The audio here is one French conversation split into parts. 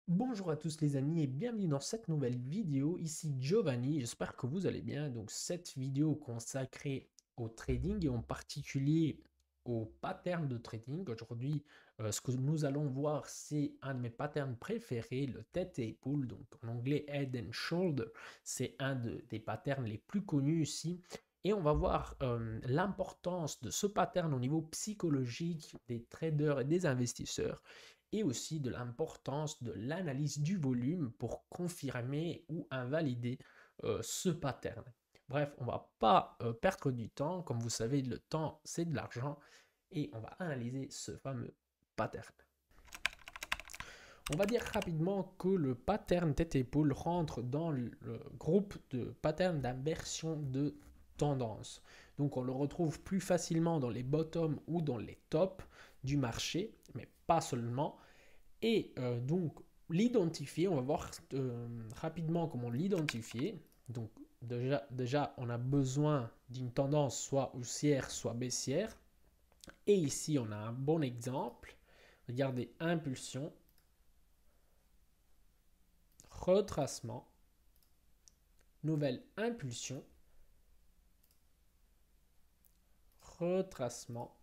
Bonjour à tous les amis et bienvenue dans cette nouvelle vidéo. Ici Giovanni, j'espère que vous allez bien. Donc cette vidéo consacrée au trading et en particulier au pattern de trading. Aujourd'hui, ce que nous allons voir, c'est un de mes patterns préférés, le tête et épaule, donc en anglais head and shoulder. C'est des patterns les plus connus ici. Et on va voir l'importance de ce pattern au niveau psychologique des traders et des investisseurs et aussi de l'importance de l'analyse du volume pour confirmer ou invalider ce pattern. Bref, on ne va pas perdre du temps. Comme vous savez, le temps, c'est de l'argent. Et on va analyser ce fameux pattern. On va dire rapidement que le pattern tête-épaule rentre dans le groupe de patterns d'inversion de tendance. Donc on le retrouve plus facilement dans les bottoms ou dans les tops du marché, mais pas seulement. Et donc, l'identifier, on va voir rapidement comment l'identifier. Donc, déjà, on a besoin d'une tendance soit haussière, soit baissière. Et ici, on a un bon exemple. Regardez, impulsion, retracement, nouvelle impulsion, retracement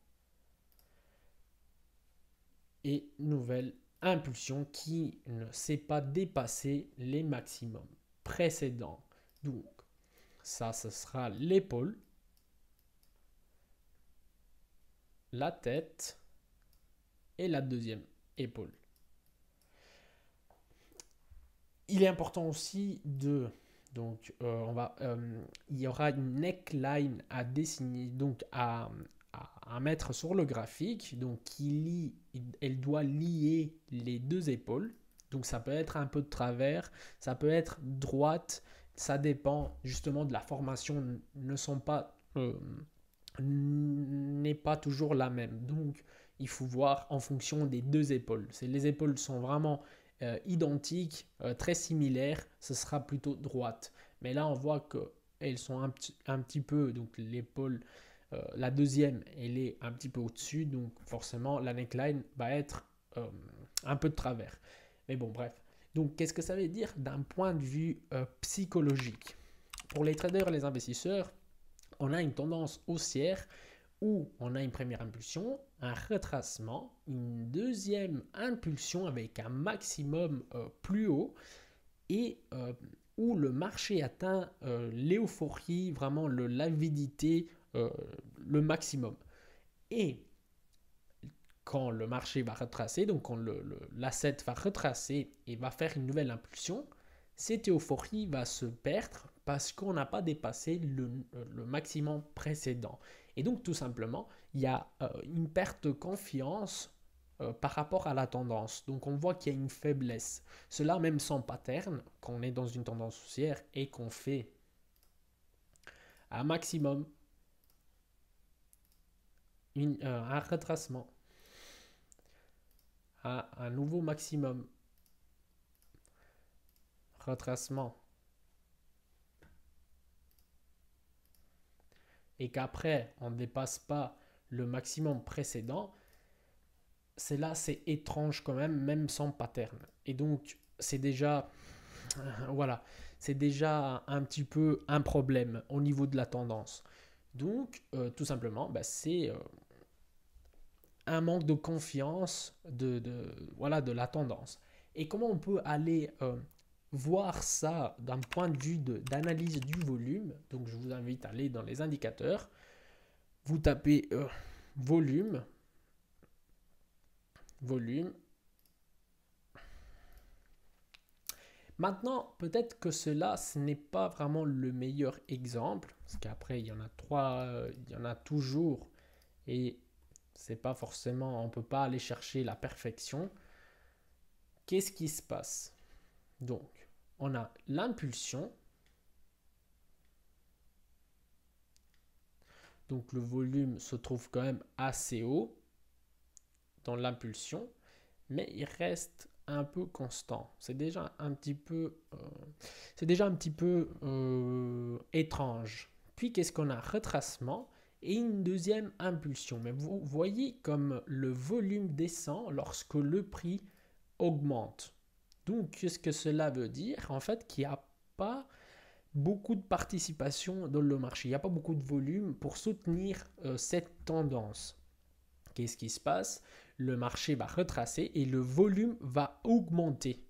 et nouvelle impulsion qui ne s'est pas dépassé les maximums précédents. Donc, ça, ce sera l'épaule, la tête et la deuxième épaule. Il est important aussi de il y aura une neckline à dessiner, donc à mettre sur le graphique, donc elle doit lier les deux épaules. Donc ça peut être un peu de travers, ça peut être droite, ça dépend justement de la formation, ne sont pas n'est pas toujours la même. Donc, il faut voir en fonction des deux épaules. Si les épaules sont vraiment identiques, très similaires, ce sera plutôt droite. Mais là, on voit qu'elles sont un petit peu, donc l'épaule, la deuxième, elle est un petit peu au-dessus, donc forcément, la neckline va être un peu de travers. Mais bon, bref. Donc, qu'est-ce que ça veut dire d'un point de vue psychologique? Pour les traders et les investisseurs, on a une tendance haussière où on a une première impulsion, un retracement, une deuxième impulsion avec un maximum plus haut et où le marché atteint l'euphorie, vraiment l'avidité, le maximum. Et quand le marché va retracer, donc quand l'asset va retracer et va faire une nouvelle impulsion, cette euphorie va se perdre parce qu'on n'a pas dépassé le maximum précédent. Et donc tout simplement, il y a une perte de confiance par rapport à la tendance. Donc on voit qu'il y a une faiblesse. Cela même sans pattern, quand on est dans une tendance haussière et qu'on fait un maximum, un retracement, un nouveau maximum, retracement, et qu'après on ne dépasse pas le maximum précédent, c'est là, c'est étrange quand même, même sans pattern. Et donc, c'est déjà, voilà, c'est déjà un petit peu un problème au niveau de la tendance. Donc, tout simplement, bah, c'est un manque de confiance voilà, de la tendance. Et comment on peut aller voir ça d'un point de vue d'analyse du volume? Donc, je vous invite à aller dans les indicateurs. Vous tapez volume, volume. Maintenant, peut-être que cela, ce n'est pas vraiment le meilleur exemple, parce qu'après, il y en a trois, il y en a toujours, et c'est pas forcément, on peut pas aller chercher la perfection. Qu'est-ce qui se passe? Donc, on a l'impulsion, donc le volume se trouve quand même assez haut dans l'impulsion, mais il reste un peu constant. C'est déjà un petit peu, étrange. Puis qu'est-ce qu'on a? Retracement et une deuxième impulsion. Mais vous voyez comme le volume descend lorsque le prix augmente. Donc, qu'est-ce que cela veut dire? En fait, qu'il n'y a pas beaucoup de participation dans le marché. Il n'y a pas beaucoup de volume pour soutenir cette tendance. Qu'est-ce qui se passe? Le marché va retracer et le volume va augmenter.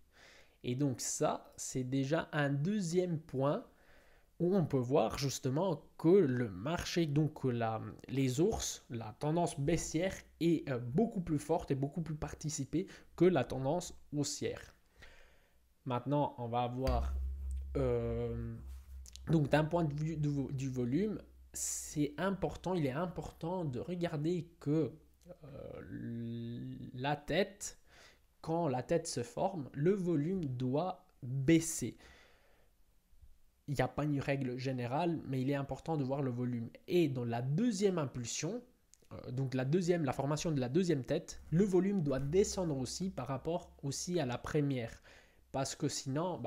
Et donc ça, c'est déjà un deuxième point où on peut voir justement que le marché, donc les ours, la tendance baissière est beaucoup plus forte et beaucoup plus participée que la tendance haussière. Maintenant, on va avoir donc d'un point de vue du volume, c'est important, il est important de regarder que la tête, quand la tête se forme, le volume doit baisser. Il n'y a pas une règle générale, mais il est important de voir le volume. Et dans la deuxième impulsion, donc la formation de la deuxième tête, le volume doit descendre aussi par rapport aussi à la première. Parce que sinon,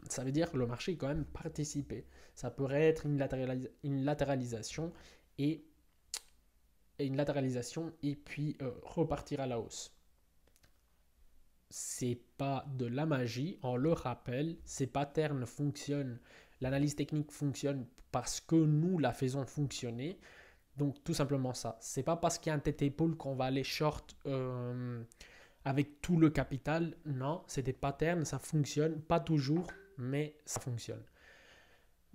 ça veut dire que le marché est quand même participé. Ça pourrait être une latéralisation et puis repartir à la hausse. C'est pas de la magie, on le rappelle, ces patterns fonctionnent, l'analyse technique fonctionne parce que nous la faisons fonctionner. Donc tout simplement ça. C'est pas parce qu'il y a un tête pool qu'on va aller short avec tout le capital. Non, c'est des patterns, ça fonctionne, pas toujours, mais ça fonctionne.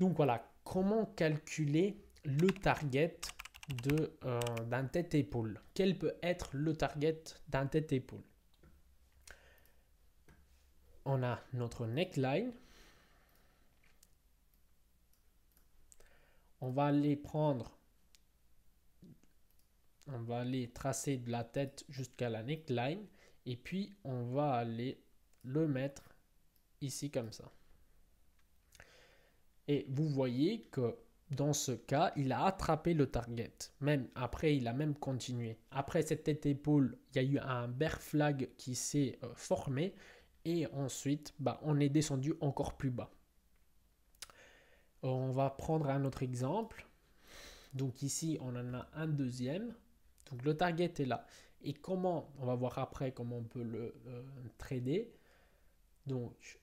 Donc voilà, comment calculer le target d'un tête pool? Quel peut être le target d'un tête pool? On a notre neckline. On va aller tracer de la tête jusqu'à la neckline et puis on va aller le mettre ici comme ça. Et vous voyez que dans ce cas, il a attrapé le target. Même après, il a même continué. Après cette tête épaule, il y a eu un bear flag qui s'est formé et ensuite, on est descendu encore plus bas. On va prendre un autre exemple. Donc ici, on en a un deuxième. Donc le target est là. Et comment, on va voir après comment on peut le trader. Donc,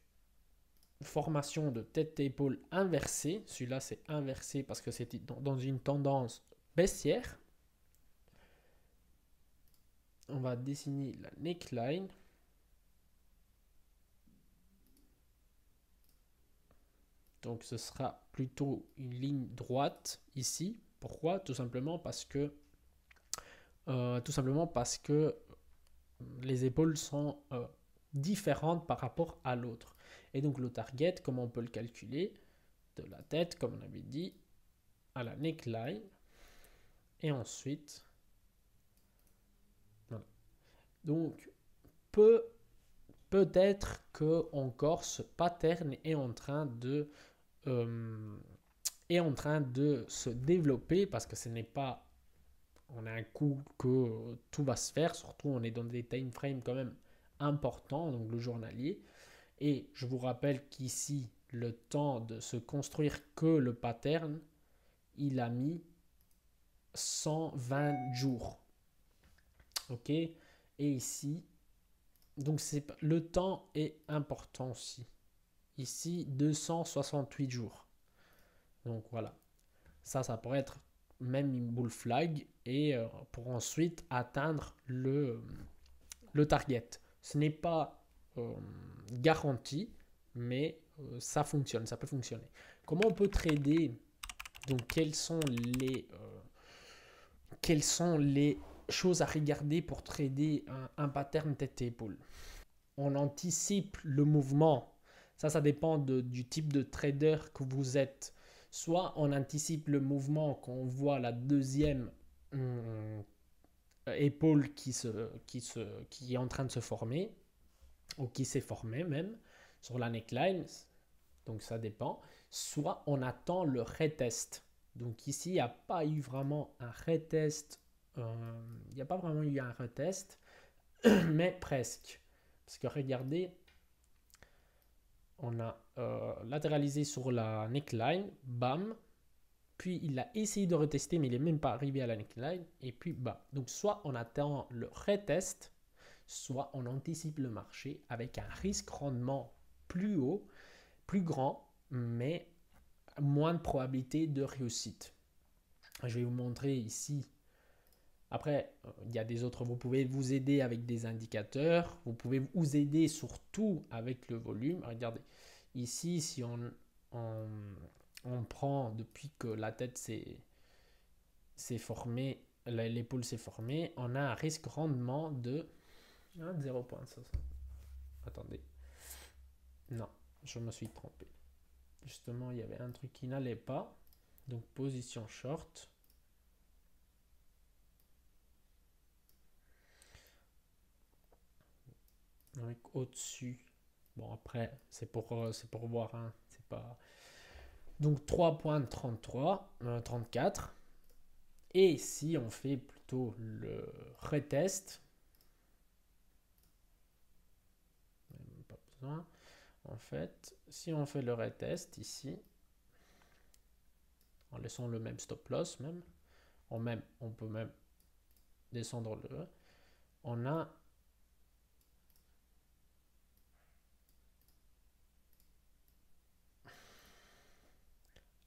formation de tête-épaule inversée. Celui-là, c'est inversé parce que c'est dans une tendance baissière. On va dessiner la neckline. Donc ce sera plutôt une ligne droite ici. Pourquoi? Tout simplement parce que les épaules sont différentes par rapport à l'autre. Et donc le target, comment on peut le calculer? De la tête, comme on avait dit, à la neckline. Et ensuite, voilà. Donc peut-être que encore ce pattern est en train de se développer parce que ce n'est pas on a un coup que tout va se faire, surtout on est dans des time frames quand même importants, donc le journalier. Et je vous rappelle qu'ici, le temps de se construire que le pattern, il a mis 120 jours. Ok? Et ici, donc le temps est important aussi. Ici, 268 jours. Donc voilà. Ça pourrait être même une bull flag et pour ensuite atteindre le target. Ce n'est pas garanti, mais ça fonctionne, ça peut fonctionner. Comment on peut trader? Donc quelles sont les choses à regarder pour trader un pattern tête-épaule? On anticipe le mouvement. Ça dépend du type de trader que vous êtes. Soit on anticipe le mouvement quand on voit la deuxième épaule qui est en train de se former, ou qui s'est formée même, sur la neckline. Donc ça dépend. Soit on attend le retest. Donc ici, il n'y a pas eu vraiment un retest. Il n'y a pas vraiment eu un retest, mais presque. Parce que regardez, on a latéralisé sur la neckline, bam, puis il a essayé de retester, mais il n'est même pas arrivé à la neckline, et puis bam. Donc soit on attend le retest, soit on anticipe le marché avec un risque-rendement plus haut, plus grand, mais moins de probabilité de réussite. Je vais vous montrer ici. Après, il y a des autres, vous pouvez vous aider avec des indicateurs, vous pouvez vous aider surtout avec le volume. Regardez, ici, si on prend depuis que la tête s'est formée, l'épaule s'est formée, on a un risque rendement de 0,5. Attendez, non, je me suis trompé. Justement, il y avait un truc qui n'allait pas. Donc, position short. Avec au-dessus. Bon, après, c'est pour voir. Hein, c'est pas... Donc, 3,33, 34. Et si on fait plutôt le retest, pas besoin. En fait, si on fait le retest ici, en laissant le même stop loss même, on peut même descendre le... On a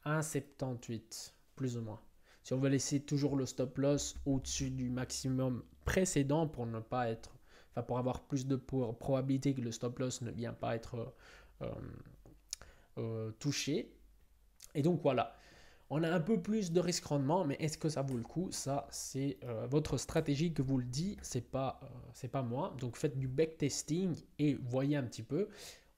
1,78 plus ou moins. Si on veut laisser toujours le stop loss au-dessus du maximum précédent pour ne pas être, enfin pour avoir plus de probabilité que le stop loss ne vient pas être touché. Et donc voilà, on a un peu plus de risque rendement, mais est-ce que ça vaut le coup? Ça, c'est votre stratégie que vous le dit, c'est pas moi. Donc faites du backtesting et voyez un petit peu.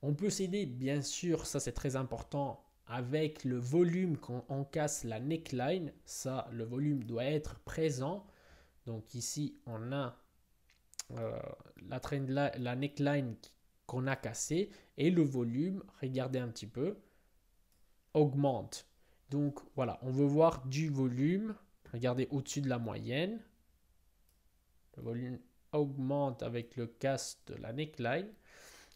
On peut s'aider, bien sûr, ça c'est très important, avec le volume quand on casse la neckline. Ça, le volume doit être présent. Donc ici, on a la neckline qu'on a cassée et le volume, regardez un petit peu, augmente. Donc voilà, on veut voir du volume. Regardez au-dessus de la moyenne. Le volume augmente avec le casse de la neckline.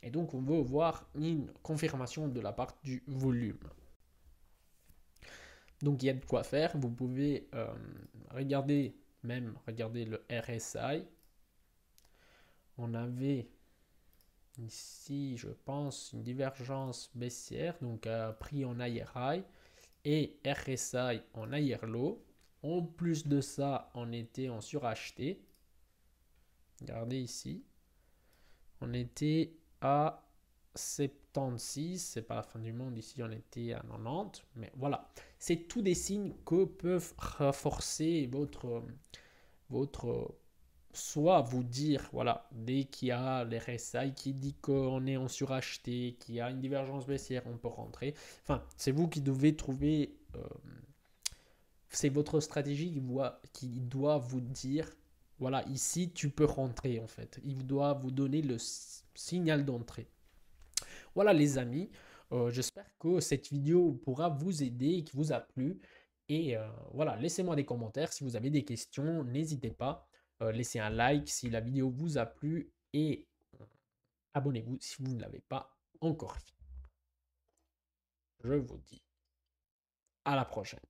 Et donc on veut voir une confirmation de la part du volume. Donc il y a de quoi faire. Vous pouvez regarder le RSI. On avait ici, je pense, une divergence baissière, donc prix en higher high et RSI en higher low. En plus de ça, on était en suracheté. Regardez ici. On était à 76, c'est pas la fin du monde, ici on était à 90, mais voilà, c'est tous des signes que peuvent renforcer votre soit vous dire, voilà, dès qu'il y a les RSI qui dit qu'on est en suracheté, qu'il y a une divergence baissière, on peut rentrer. Enfin, c'est vous qui devez trouver, c'est votre stratégie qui doit vous dire, voilà, ici tu peux rentrer en fait. Il doit vous donner le signal d'entrée. Voilà les amis, j'espère que cette vidéo pourra vous aider, qui vous a plu. Et voilà, laissez-moi des commentaires si vous avez des questions, n'hésitez pas. Laissez un like si la vidéo vous a plu et abonnez-vous si vous ne l'avez pas encore fait. Je vous dis à la prochaine.